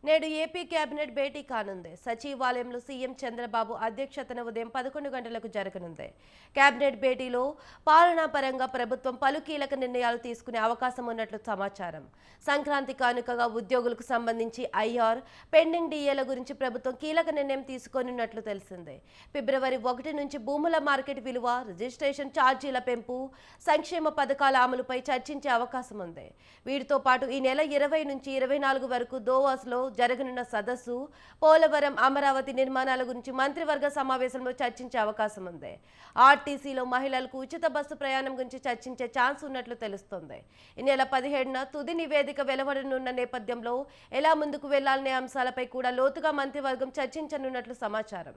నేడు AP cabinet భేటీ కానుంది. సచివాలయంలో సీఎం చంద్రబాబు అధ్యక్షతన ఉదయం 11 గంటలకు జరగనుంది. కేబినెట్ భేటీలో పాలనా పరంగా ప్రభుత్వం పలు కీలక నిర్ణయాలు తీసుకునే అవకాశం ఉన్నట్లు సమాచారం. సంక్రాంతి కానుకగా ఉద్యోగులకు సంబంధించి ఐఆర్, పెండింగ్ డీఏల గురించి ప్రభుత్వం కీలక నిర్ణయం తీసుకోనున్నట్లు తెలిసింది. ఫిబ్రవరి 1 నుంచి భూముల మార్కెట్ విలువ, రిజిస్ట్రేషన్ ఛార్జీల పెంపు, సంక్షేమ పథకాల అమలుపై చర్చించే అవకాశం ఉంది. వీటితో పాటు ఈ నెల 20 నుంచి 24 వరకు దోవాస్లో జరగనున్న సదస్సు, పోలవరం, అమరావతి నిర్మాణాల గురించి మంత్రివర్గ సమావేశంలో చర్చించే అవకాశం ఉంది. ఆర్టీసీలో మహిళలకు ఉచిత బస్సు ప్రయాణం గురించి చర్చించే ఛాన్స్ ఉన్నట్లు తెలుస్తోంది. ఈ నెల 17న తుది నివేదిక వెలువడనున్న నేపథ్యంలో ఎలా ముందుకు వెళ్లాలనే అంశాలపై కూడా లోతుగా మంత్రివర్గం చర్చించనున్నట్లు సమాచారం.